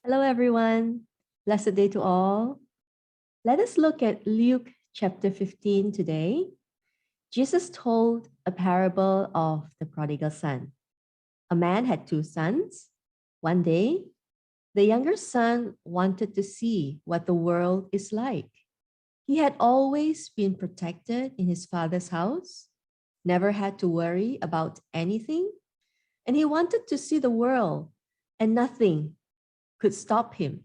Hello, everyone. Blessed day to all. Let us look at Luke chapter 15 today. Jesus told a parable of the prodigal son. A man had two sons. One day, the younger son wanted to see what the world is like. He had always been protected in his father's house, never had to worry about anything, and he wanted to see the world, and nothing could stop him.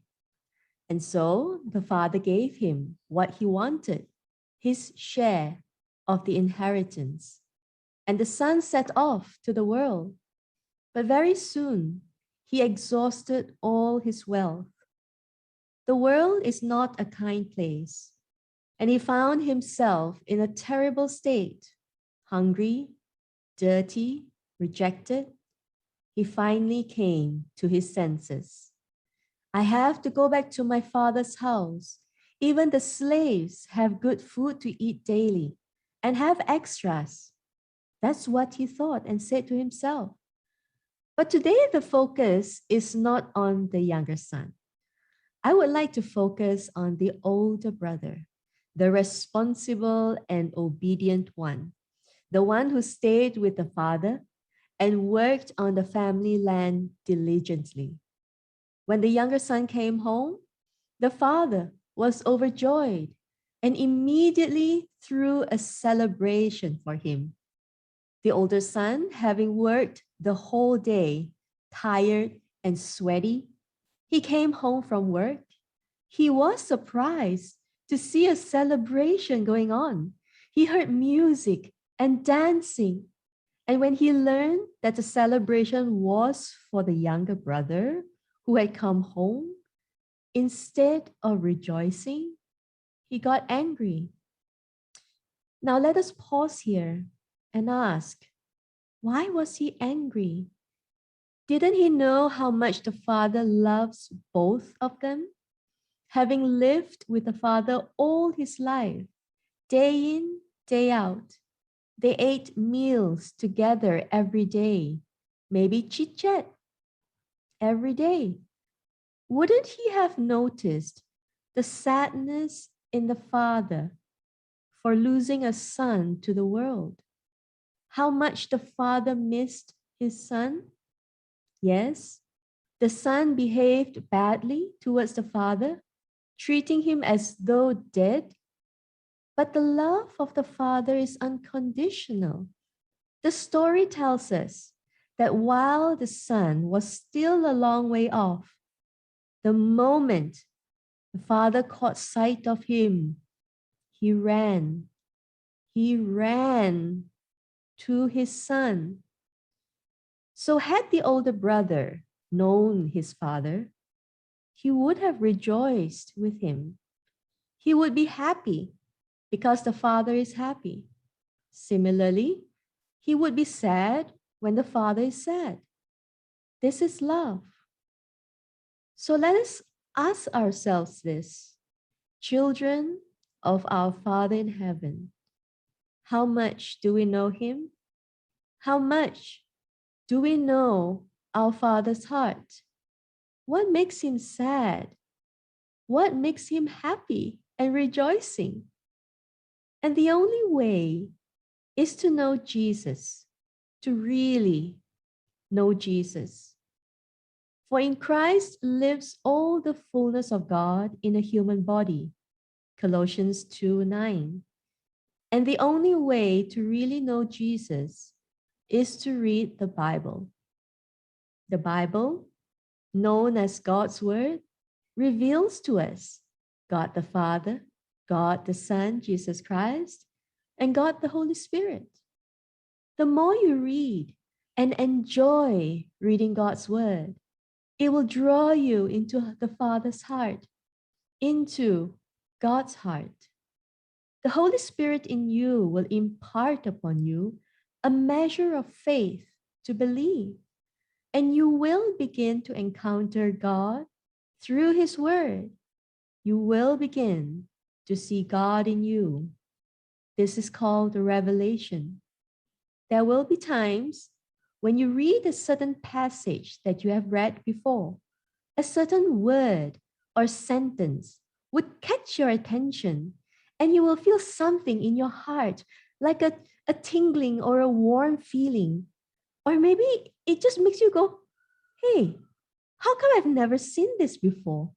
And so the father gave him what he wanted, his share of the inheritance. And the son set off to the world. But very soon he exhausted all his wealth. The world is not a kind place, and he found himself in a terrible state, hungry, dirty, rejected. He finally came to his senses. I have to go back to my father's house. Even the slaves have good food to eat daily and have extras. That's what he thought and said to himself. But today, the focus is not on the younger son. I would like to focus on the older brother, the responsible and obedient one, the one who stayed with the father and worked on the family land diligently. When the younger son came home, the father was overjoyed and immediately threw a celebration for him. The older son, having worked the whole day, tired and sweaty, he came home from work. He was surprised to see a celebration going on. He heard music and dancing. And when he learned that the celebration was for the younger brother who had come home, instead of rejoicing, he got angry. Now let us pause here and ask, why was he angry? Didn't he know how much the father loves both of them? Having lived with the father all his life, day in, day out, they ate meals together every day, maybe chit chat every day. Wouldn't he have noticed the sadness in the father for losing a son to the world? How much the father missed his son? Yes, the son behaved badly towards the father, treating him as though dead. But the love of the father is unconditional. The story tells us that while the son was still a long way off, the moment the father caught sight of him, he ran. He ran to his son. So, had the older brother known his father, he would have rejoiced with him. He would be happy because the father is happy. Similarly, he would be sad when the father is sad. This is love. So, let us ask ourselves this: children of our Father in heaven, how much do we know him? How much do we know our Father's heart? What makes him sad? What makes him happy and rejoicing? And the only way is to know Jesus, to really know Jesus. For in Christ lives all the fullness of God in a human body. Colossians 2:9. And the only way to really know Jesus is to read the Bible. The Bible, known as God's Word, reveals to us God the Father, God the Son, Jesus Christ, and God the Holy Spirit. The more you read and enjoy reading God's Word, it will draw you into the Father's heart, into God's heart. The Holy Spirit in you will impart upon you a measure of faith to believe, and you will begin to encounter God through His Word. You will begin to see God in you. This is called the revelation. There will be times when you read a certain passage that you have read before, a certain word or sentence would catch your attention, and you will feel something in your heart, like a tingling or a warm feeling. Or maybe it just makes you go, hey, how come I've never seen this before?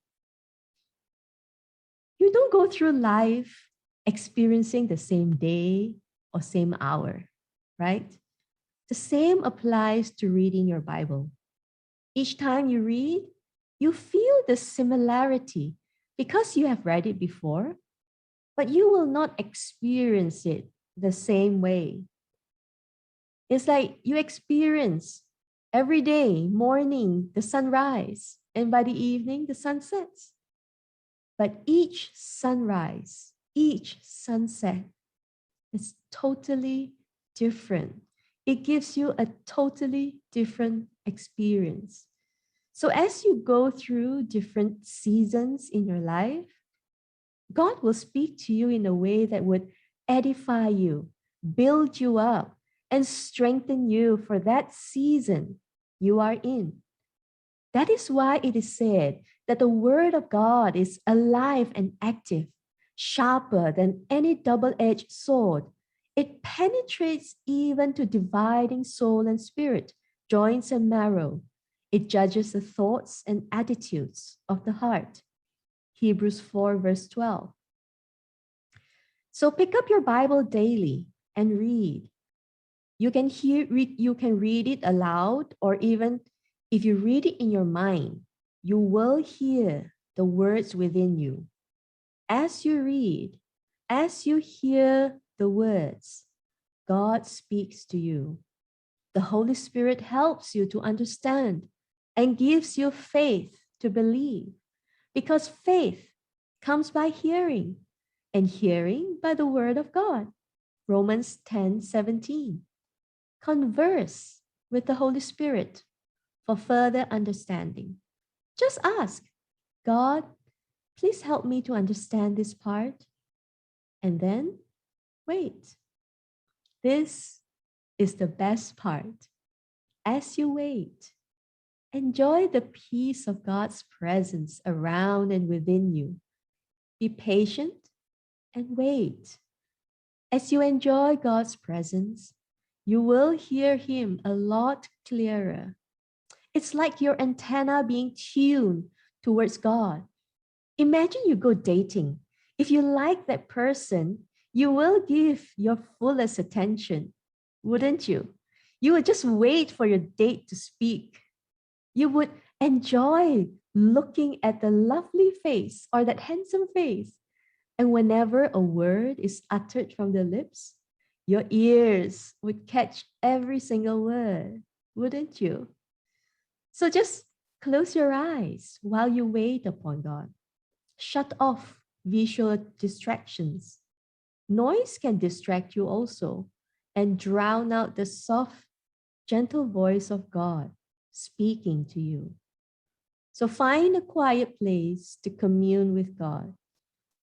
You don't go through life experiencing the same day or same hour, right? The same applies to reading your Bible. Each time you read, you feel the similarity because you have read it before, but you will not experience it the same way. It's like you experience every day, morning, the sunrise, and by the evening, the sun sets. But each sunrise, each sunset is totally different. It gives you a totally different experience. So as you go through different seasons in your life, God will speak to you in a way that would edify you, build you up, and strengthen you for that season you are in. That is why it is said that the word of God is alive and active, sharper than any double-edged sword. It penetrates even to dividing soul and spirit, joints and marrow. It judges the thoughts and attitudes of the heart. Hebrews 4, verse 12. So pick up your Bible daily and read. You can read it aloud, or even if you read it in your mind, you will hear the words within you. As you read, as you hear the words, God speaks to you. The Holy Spirit helps you to understand and gives you faith to believe, because faith comes by hearing, and hearing by the word of God. Romans 10:17. Converse with the Holy Spirit for further understanding. Just ask, God, please help me to understand this part. And then wait. This is the best part. As you wait, enjoy the peace of God's presence around and within you. Be patient and wait. As you enjoy God's presence, you will hear Him a lot clearer. It's like your antenna being tuned towards God. Imagine you go dating. If you like that person, you will give your fullest attention, wouldn't you? You would just wait for your date to speak. You would enjoy looking at the lovely face or that handsome face. And whenever a word is uttered from the lips, your ears would catch every single word, wouldn't you? So just close your eyes while you wait upon God. Shut off visual distractions. Noise can distract you also and drown out the soft, gentle voice of God speaking to you. So find a quiet place to commune with God.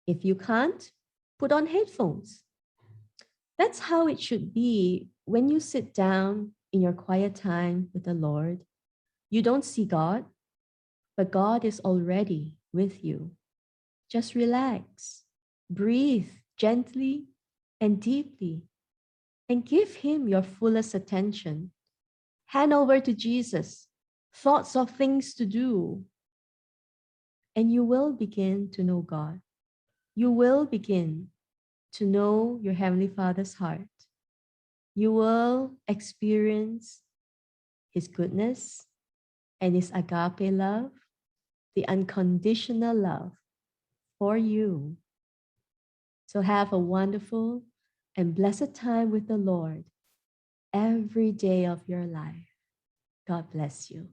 If you can't, put on headphones. That's how it should be when you sit down in your quiet time with the Lord. You don't see God, but God is already with you. Just relax, breathe gently and deeply, and give Him your fullest attention. Hand over to Jesus thoughts of things to do, and you will begin to know God. You will begin to know your Heavenly Father's heart. You will experience His goodness and His agape love, the unconditional love for you. So have a wonderful and blessed time with the Lord every day of your life. God bless you.